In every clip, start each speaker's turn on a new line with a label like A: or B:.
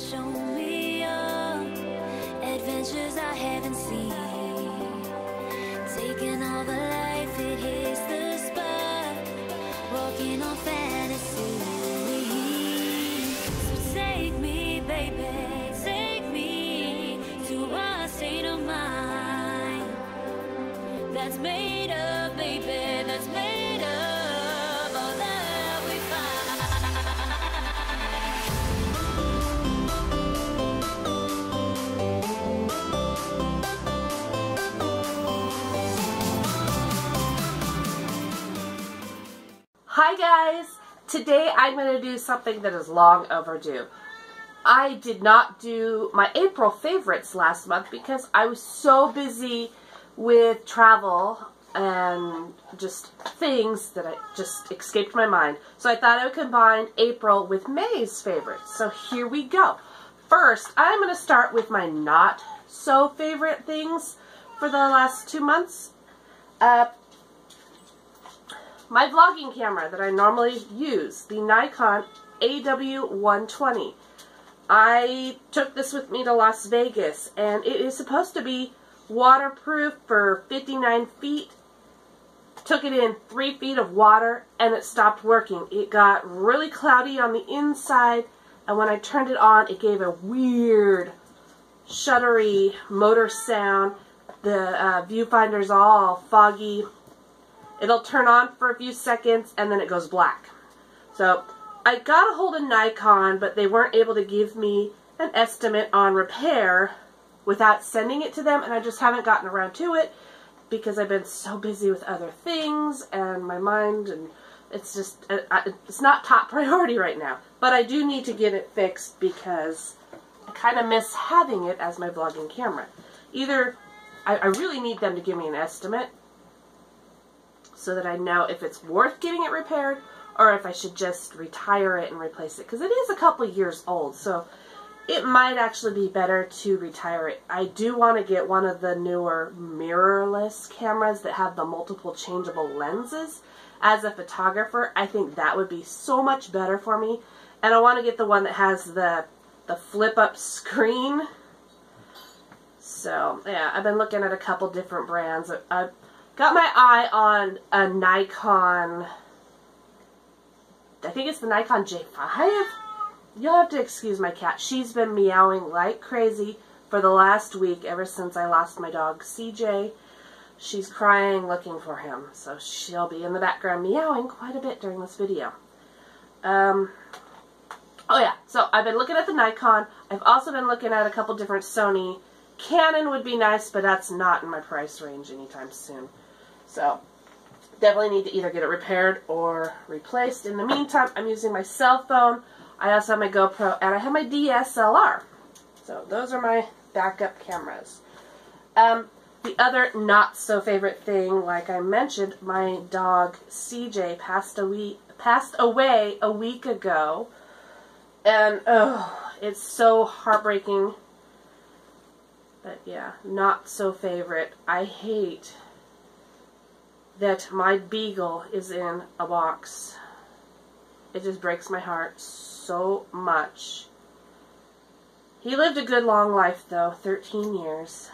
A: show me your adventures I haven't seen. Taking all the life, it hits the spot. Walking on fantasy. So take me, baby, take me to a state of mind that's made up, baby, that's made up all that we
B: Hi guys! Today I'm going to do something that is long overdue. I did not do my April favorites last month because I was so busy with travel and just things that just escaped my mind. So I thought I would combine April with May's favorites. So here we go. First, I'm going to start with my not so favorite things for the last 2 months. My vlogging camera that I normally use, the Nikon AW120. I took this with me to Las Vegas, and it is supposed to be waterproof for 59 feet. Took it in 3 feet of water, and it stopped working. It got really cloudy on the inside, and when I turned it on, it gave a weird, shuddery motor sound. The viewfinder's all foggy. It'll turn on for a few seconds and then it goes black. So I got a hold of Nikon, but they weren't able to give me an estimate on repair without sending it to them, and I just haven't gotten around to it because I've been so busy with other things and my mind, and it's just, it's not top priority right now. But I do need to get it fixed because I kind of miss having it as my vlogging camera. Either I really need them to give me an estimate so that I know if it's worth getting it repaired or if I should just retire it and replace it, because it is a couple years old, so it might actually be better to retire it. I do want to get one of the newer mirrorless cameras that have the multiple changeable lenses. As a photographer, I think that would be so much better for me, and I want to get the one that has the flip-up screen. So yeah, I've been looking at a couple different brands. I've got my eye on a Nikon, I think it's the Nikon J5. You'll have to excuse my cat. She's been meowing like crazy for the last week ever since I lost my dog CJ. She's crying looking for him, so she'll be in the background meowing quite a bit during this video. Oh yeah, so I've been looking at the Nikon. I've also been looking at a couple different Sony. Canon would be nice, but that's not in my price range anytime soon. So, definitely need to either get it repaired or replaced. In the meantime, I'm using my cell phone. I also have my GoPro, and I have my DSLR. So, those are my backup cameras. The other not-so-favorite thing, like I mentioned, my dog CJ passed away a week ago. And, oh, it's so heartbreaking. But, yeah, not so favorite. I hate that my beagle is in a box. It just breaks my heart so much. He lived a good long life though, 13 years.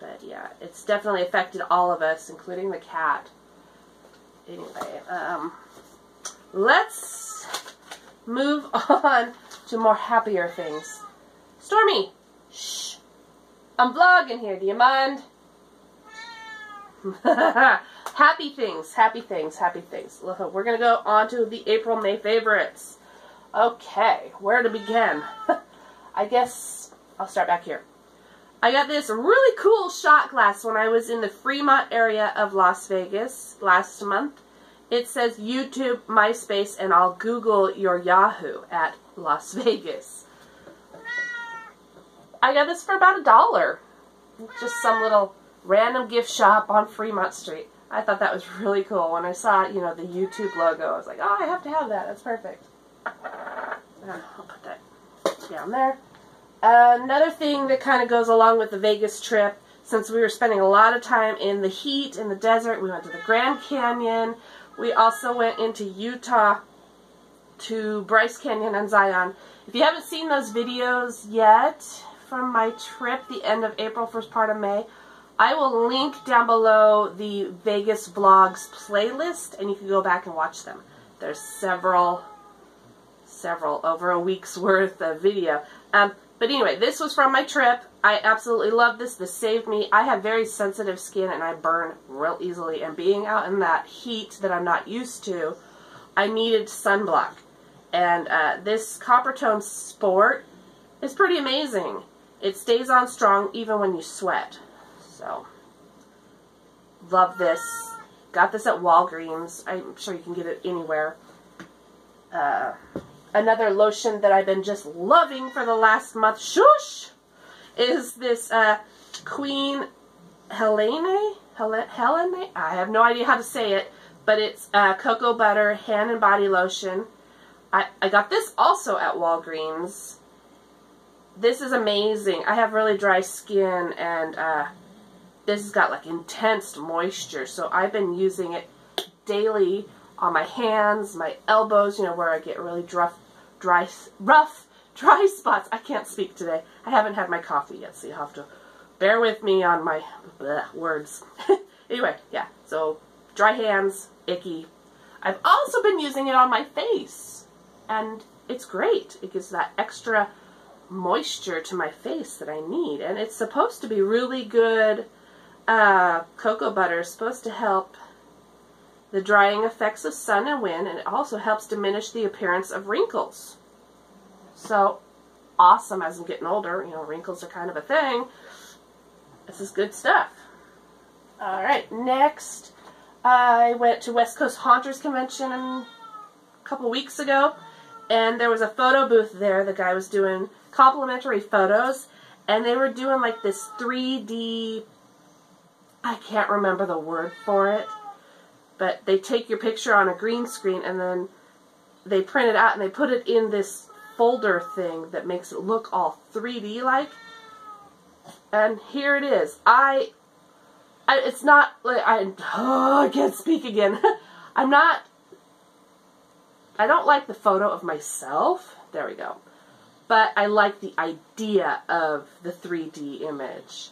B: But yeah, it's definitely affected all of us, including the cat. Anyway, let's move on to more happier things. Stormy! Shh! I'm vlogging here, do you mind? Happy things, happy things, happy things. We're going to go on to the April, May favorites. Okay, where to begin? I guess I'll start back here. I got this really cool shot glass when I was in the Fremont area of Las Vegas last month. It says YouTube, MySpace, and I'll Google your Yahoo at Las Vegas. I got this for about $1. Just some little random gift shop on Fremont Street. I thought that was really cool. When I saw, you know, the YouTube logo, I was like, oh, I have to have that. That's perfect. I'll put that down there. Another thing that kind of goes along with the Vegas trip, since we were spending a lot of time in the heat, in the desert, we went to the Grand Canyon. We also went into Utah to Bryce Canyon and Zion. If you haven't seen those videos yet from my trip, the end of April, first part of May, I will link down below the Vegas Vlogs playlist, and you can go back and watch them. There's several, over a week's worth of video. But anyway, this was from my trip. I absolutely love this. This saved me. I have very sensitive skin, and I burn real easily. And being out in that heat that I'm not used to, I needed sunblock. And this Coppertone Sport is pretty amazing. It stays on strong even when you sweat. So, love this. Got this at Walgreens. I'm sure you can get it anywhere. Another lotion that I've been just loving for the last month, shush, is this Queen Helene? I have no idea how to say it, but it's cocoa butter hand and body lotion. I got this also at Walgreens. This is amazing. I have really dry skin, and this has got like intense moisture, so I've been using it daily on my hands, my elbows, you know, where I get really rough, dry spots. I can't speak today. I haven't had my coffee yet, so you have to bear with me on my words. Anyway, yeah, so dry hands, icky. I've also been using it on my face, and it's great. It gives that extra moisture to my face that I need, and it's supposed to be really good. Cocoa butter is supposed to help the drying effects of sun and wind, and it also helps diminish the appearance of wrinkles. So, awesome as I'm getting older. You know, wrinkles are kind of a thing. This is good stuff. Alright, next, I went to West Coast Haunters Convention a couple weeks ago, and there was a photo booth there. The guy was doing complimentary photos, and they were doing like this 3D, I can't remember the word for it, but they take your picture on a green screen and then they print it out and they put it in this folder thing that makes it look all 3D like. And here it is. It's not like I can't speak again. I don't like the photo of myself. There we go. But I like the idea of the 3D image.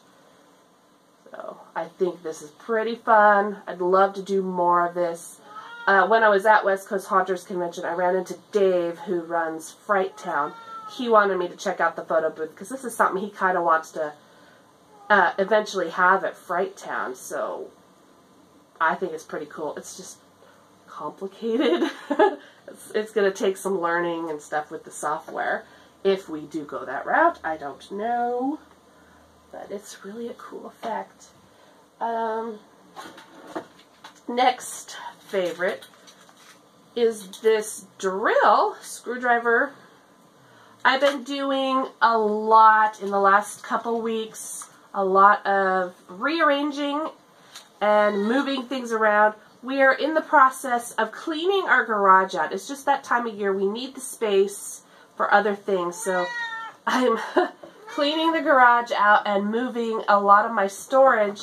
B: So I think this is pretty fun. I'd love to do more of this. When I was at West Coast Haunters Convention, I ran into Dave, who runs Fright Town. He wanted me to check out the photo booth because this is something he kind of wants to eventually have at Fright Town. So I think it's pretty cool. It's just complicated. It's going to take some learning and stuff with the software. If we do go that route, I don't know. But it's really a cool effect. Next favorite is this drill screwdriver. I've been doing a lot in the last couple weeks. A lot of rearranging and moving things around. We are in the process of cleaning our garage out. It's just that time of year. We need the space for other things. So I'm cleaning the garage out and moving a lot of my storage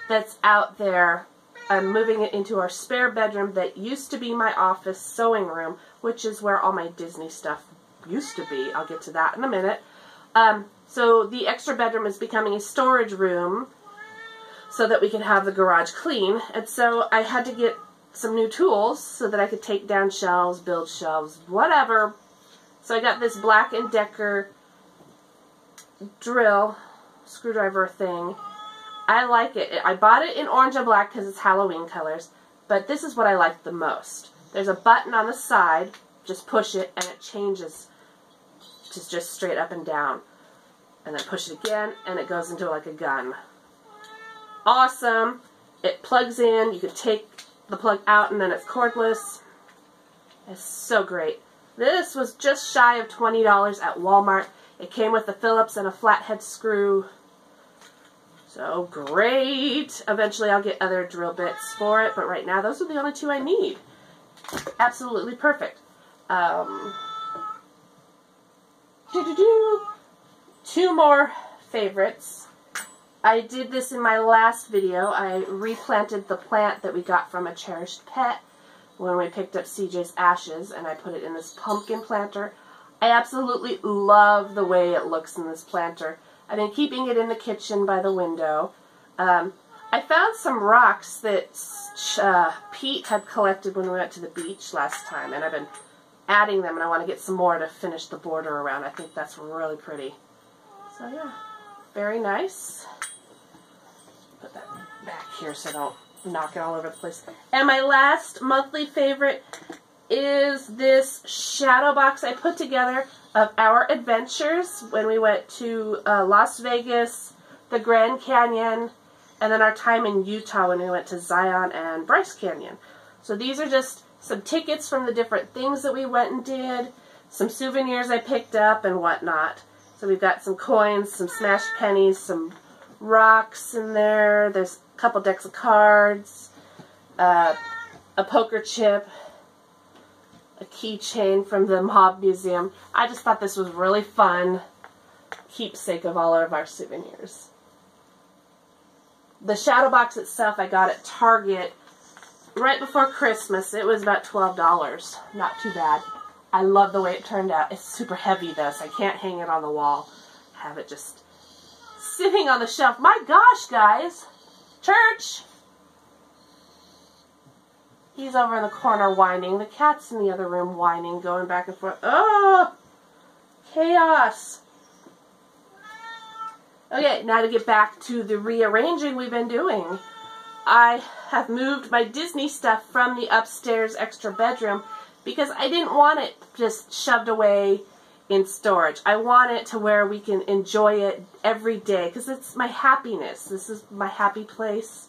B: that's out there. I'm moving it into our spare bedroom that used to be my office sewing room, which is where all my Disney stuff used to be. I'll get to that in a minute. So the extra bedroom is becoming a storage room so that we can have the garage clean. And so I had to get some new tools so that I could take down shelves, build shelves, whatever. So I got this Black & Decker drill screwdriver thing. I like it. I bought it in orange and black because it's Halloween colors, but this is what I like the most. There's a button on the side, just push it and it changes to just straight up and down. And then push it again and it goes into like a gun. Awesome. It plugs in, you can take the plug out and then it's cordless. It's so great. This was just shy of $20 at Walmart. It came with a Phillips and a flathead screw. So great. Eventually I'll get other drill bits for it, but right now those are the only two I need. Absolutely perfect. Two more favorites. I did this in my last video. I replanted the plant that we got from a cherished pet when we picked up CJ's ashes, and I put it in this pumpkin planter. I absolutely love the way it looks in this planter. I've been keeping it in the kitchen by the window. I found some rocks that Pete had collected when we went to the beach last time, and I've been adding them, and I want to get some more to finish the border around. I think that's really pretty. So yeah, very nice. Put that back here so I don't knock it all over the place. And my last monthly favorite is this shadow box I put together of our adventures when we went to Las Vegas, the Grand Canyon, and then our time in Utah when we went to Zion and Bryce Canyon. So these are just some tickets from the different things that we went and did, some souvenirs I picked up and whatnot. So we've got some coins, some smashed pennies, some rocks in there. There's a couple decks of cards, a poker chip, a keychain from the Mob Museum. I just thought this was really fun keepsake of all of our souvenirs. The shadow box itself I got at Target right before Christmas. It was about $12. Not too bad. I love the way it turned out. It's super heavy though, so I can't hang it on the wall. Have it just sitting on the shelf. My gosh, guys! Church! He's over in the corner whining. The cat's in the other room whining, going back and forth. Oh! Chaos! Okay, now to get back to the rearranging we've been doing. I have moved my Disney stuff from the upstairs extra bedroom because I didn't want it just shoved away in storage. I want it to where we can enjoy it every day because it's my happiness. This is my happy place,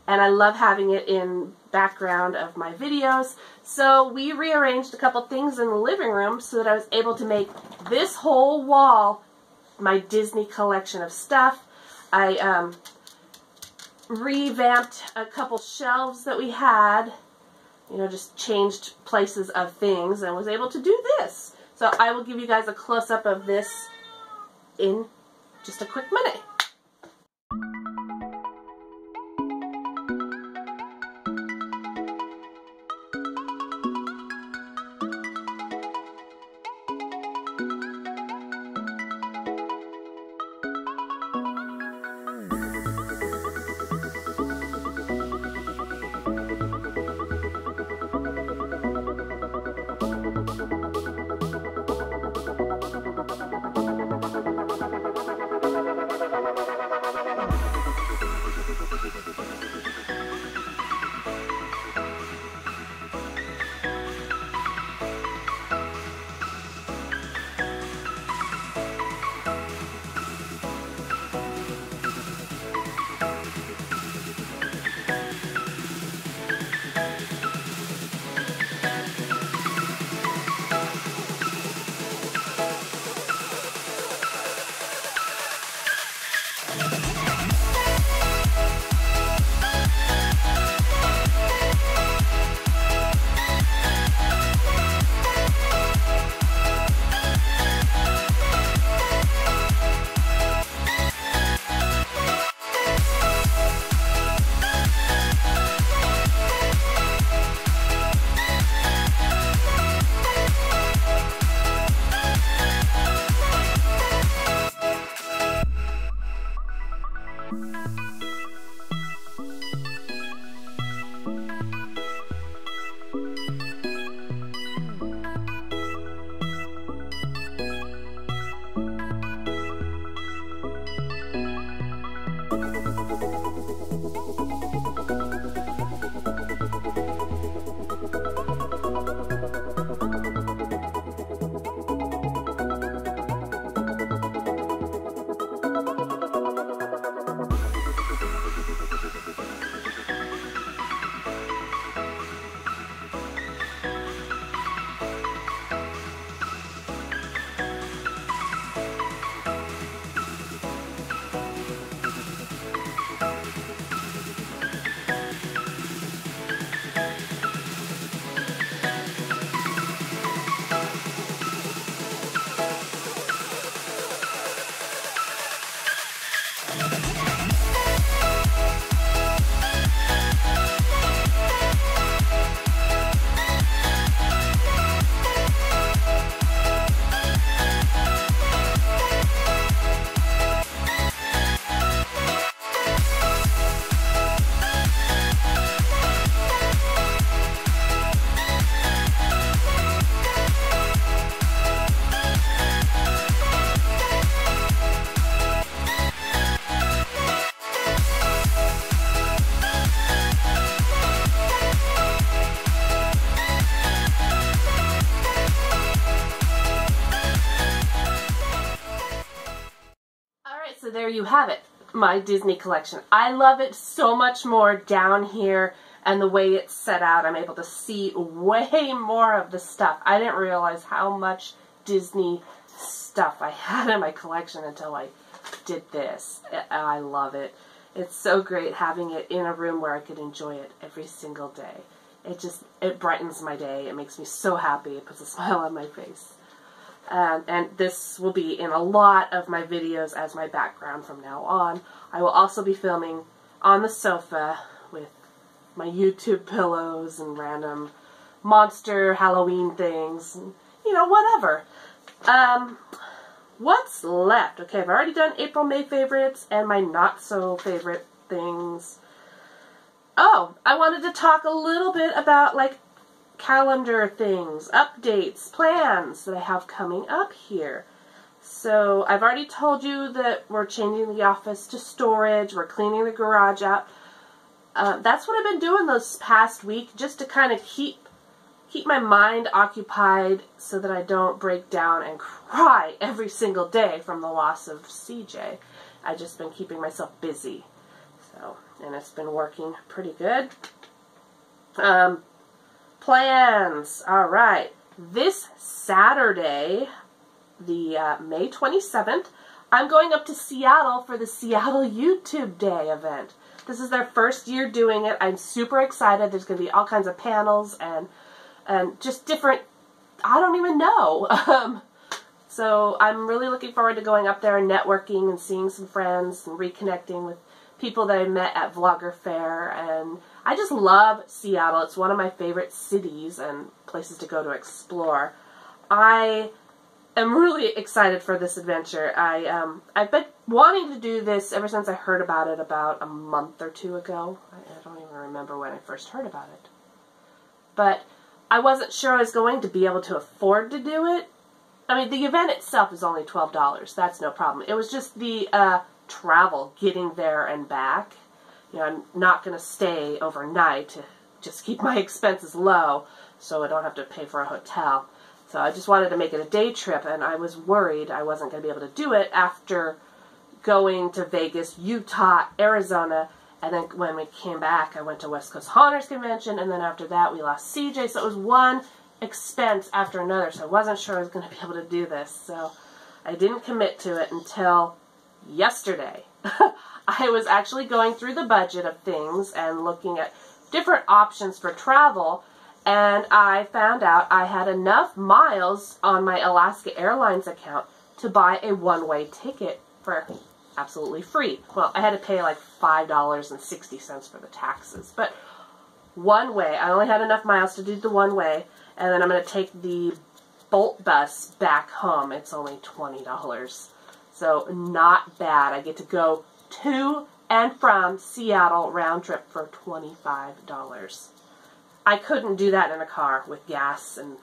B: and I love having it in background of my videos. So we rearranged a couple things in the living room so that I was able to make this whole wall my Disney collection of stuff. I revamped a couple shelves that we had, you know, just changed places of things and was able to do this. So I will give you guys a close-up of this in just a quick minute. so there you have it, my Disney collection. I love it so much more down here, and the way it's set out, I'm able to see way more of the stuff. I didn't realize how much Disney stuff I had in my collection until I did this. I love it. It's so great having it in a room where I could enjoy it every single day. It brightens my day. It makes me so happy. It puts a smile on my face. And this will be in a lot of my videos as my background from now on. I will also be filming on the sofa with my YouTube pillows and random monster Halloween things, and, you know, whatever. What's left? Okay, I've already done April, May favorites and my not so favorite things. Oh, I wanted to talk a little bit about, like, calendar things, updates, plans that I have coming up here. So I've already told you that we're changing the office to storage, we're cleaning the garage out. That's what I've been doing this past week, just to kind of keep my mind occupied so that I don't break down and cry every single day from the loss of CJ. I've just been keeping myself busy. So, and it's been working pretty good. Plans. Alright. This Saturday, the May 27th, I'm going up to Seattle for the Seattle YouTube Day event. This is their first year doing it. I'm super excited. There's going to be all kinds of panels and just different, I don't even know. So I'm really looking forward to going up there and networking and seeing some friends and reconnecting with people that I met at Vlogger Fair. And I just love Seattle. It's one of my favorite cities and places to go to explore. I am really excited for this adventure. I've been wanting to do this ever since I heard about it about a month or two ago. I don't even remember when I first heard about it. But I wasn't sure I was going to be able to afford to do it. I mean, the event itself is only $12. That's no problem. It was just the travel, getting there and back. You know, I'm not going to stay overnight to just keep my expenses low so I don't have to pay for a hotel. So I just wanted to make it a day trip, and I was worried I wasn't going to be able to do it after going to Vegas, Utah, Arizona, and then when we came back, I went to West Coast Haunters Convention, and then after that, we lost CJ, so it was one expense after another, so I wasn't sure I was going to be able to do this, so I didn't commit to it until yesterday. I was actually going through the budget of things and looking at different options for travel, and I found out I had enough miles on my Alaska Airlines account to buy a one-way ticket for absolutely free. Well, I had to pay like $5.60 for the taxes, but one way. I only had enough miles to do the one way, and then I'm going to take the Bolt bus back home. It's only $20. So not bad. I get to go to and from Seattle round trip for $25. I couldn't do that in a car with gas and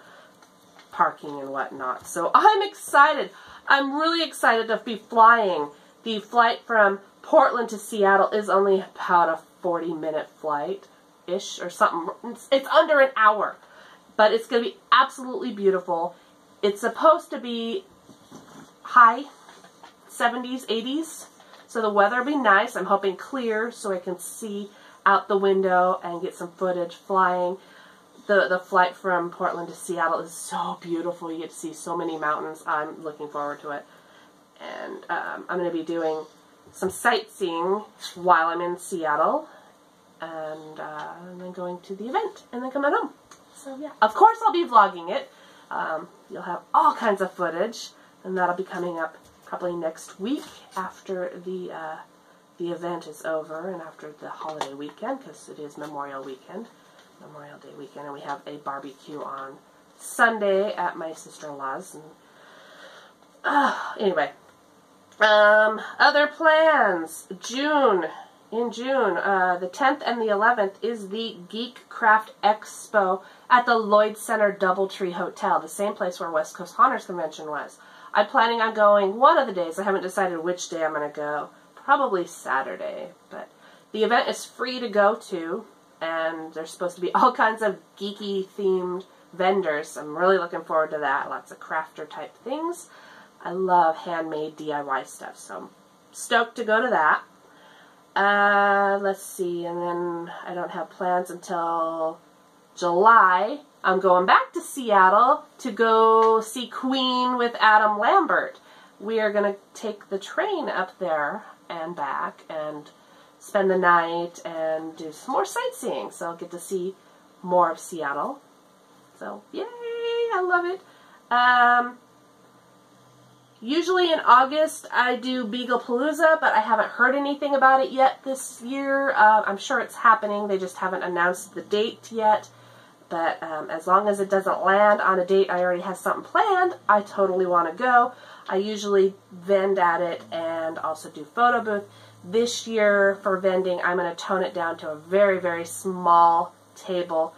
B: parking and whatnot. So I'm excited. I'm really excited to be flying. The flight from Portland to Seattle is only about a 40-minute flight-ish or something. It's under an hour. But it's going to be absolutely beautiful. It's supposed to be high 70s, 80s. So the weather will be nice. I'm hoping clear so I can see out the window and get some footage flying. The flight from Portland to Seattle is so beautiful. You get to see so many mountains. I'm looking forward to it. And I'm going to be doing some sightseeing while I'm in Seattle. And then going to the event and then coming home. So yeah, of course I'll be vlogging it. You'll have all kinds of footage. And that'll be coming up probably next week after the event is over and after the holiday weekend, because it is Memorial Day weekend, and we have a barbecue on Sunday at my sister-in-law's. And anyway, other plans. In June, the 10th and the 11th is the Geek Craft Expo at the Lloyd Center Doubletree Hotel, the same place where West Coast Haunters Convention was. I'm planning on going one of the days. I haven't decided which day I'm going to go. Probably Saturday. But the event is free to go to, and there's supposed to be all kinds of geeky themed vendors. I'm really looking forward to that. Lots of crafter type things. I love handmade DIY stuff, so I'm stoked to go to that. Let's see, and then I don't have plans until July. I'm going back to Seattle to go see Queen with Adam Lambert. We are going to take the train up there and back and spend the night and do some more sightseeing. So I'll get to see more of Seattle. So, yay! I love it. Usually in August I do Beaglepalooza, but I haven't heard anything about it yet this year. I'm sure it's happening. They just haven't announced the date yet. But as long as it doesn't land on a date I already have something planned, I totally want to go. I usually vend at it and also do photo booth. This year for vending, I'm going to tone it down to a very, very small table.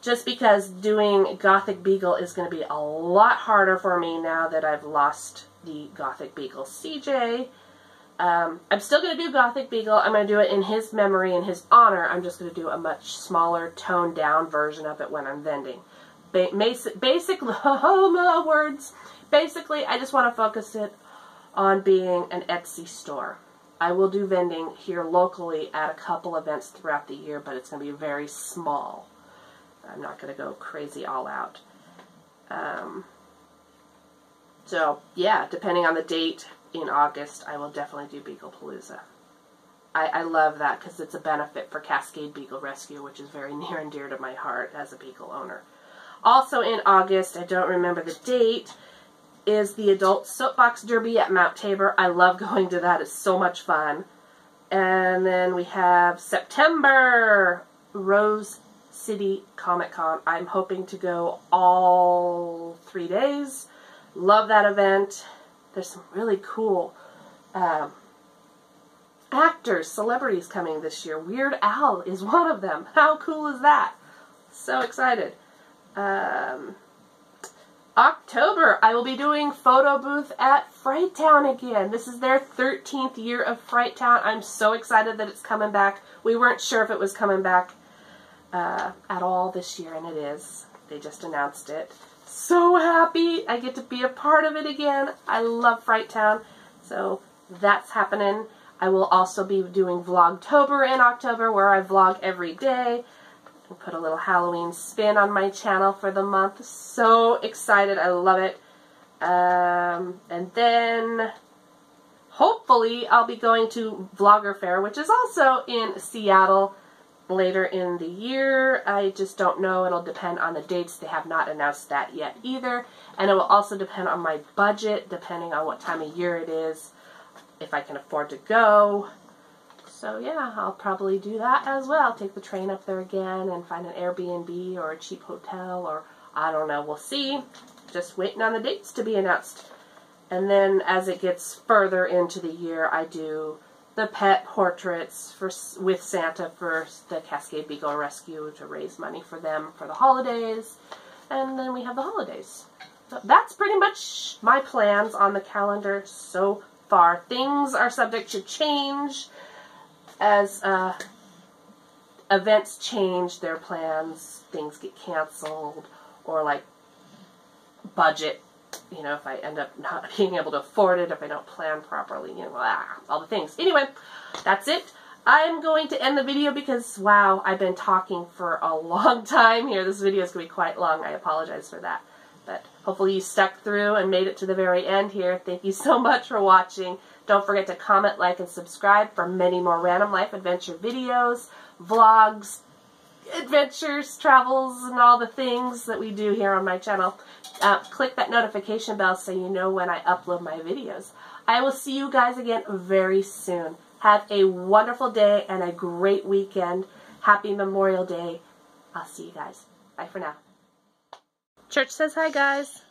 B: Just because doing Gothic Beagle is going to be a lot harder for me now that I've lost the Gothic Beagle CJ. I'm still going to do Gothic Beagle. I'm going to do it in his memory, in his honor. I'm just going to do a much smaller, toned down version of it when I'm vending. Basically, words. Basically, I just want to focus it on being an Etsy store. I will do vending here locally at a couple events throughout the year, but it's going to be very small. I'm not going to go crazy all out. So, yeah, depending on the date in August, I will definitely do Beaglepalooza. I love that because it's a benefit for Cascade Beagle Rescue, which is very near and dear to my heart as a Beagle owner. Also in August, I don't remember the date, is the Adult Soapbox Derby at Mount Tabor. I love going to that. It's so much fun. And then we have September, Rose City Comic Con. I'm hoping to go all 3 days. Love that event. There's some really cool actors, celebrities coming this year. Weird Al is one of them. How cool is that? So excited. October, I will be doing photo booth at Fright Town again. This is their 13th year of Fright Town. I'm so excited that it's coming back. We weren't sure if it was coming back at all this year, and it is. They just announced it. So happy I get to be a part of it again. I love Fright Town, so that's happening. I will also be doing Vlogtober in October, where I vlog every day. I'll put a little Halloween spin on my channel for the month. So excited. I love it. And then hopefully I'll be going to Vlogger Fair, which is also in Seattle later in the year. I just don't know. It'll depend on the dates. They have not announced that yet either. And it will also depend on my budget, depending on what time of year it is, if I can afford to go. So yeah, I'll probably do that as well. Take the train up there again and find an Airbnb or a cheap hotel, or I don't know. We'll see. Just waiting on the dates to be announced. And then as it gets further into the year, I do the pet portraits with Santa for the Cascade Beagle Rescue to raise money for them for the holidays. And then we have the holidays. So that's pretty much my plans on the calendar so far. Things are subject to change as events change their plans. Things get canceled, or like budget. You know, if I end up not being able to afford it, if I don't plan properly, you know, all the things. Anyway, that's it. I'm going to end the video because, wow, I've been talking for a long time here. This video is going to be quite long. I apologize for that. But hopefully you stuck through and made it to the very end here. Thank you so much for watching. Don't forget to comment, like, and subscribe for many more random life adventure videos, vlogs, adventures, travels, and all the things that we do here on my channel. Click that notification bell so you know when I upload my videos. I will see you guys again very soon. Have a wonderful day and a great weekend. Happy Memorial Day. I'll see you guys. Bye for now. Church says hi, guys.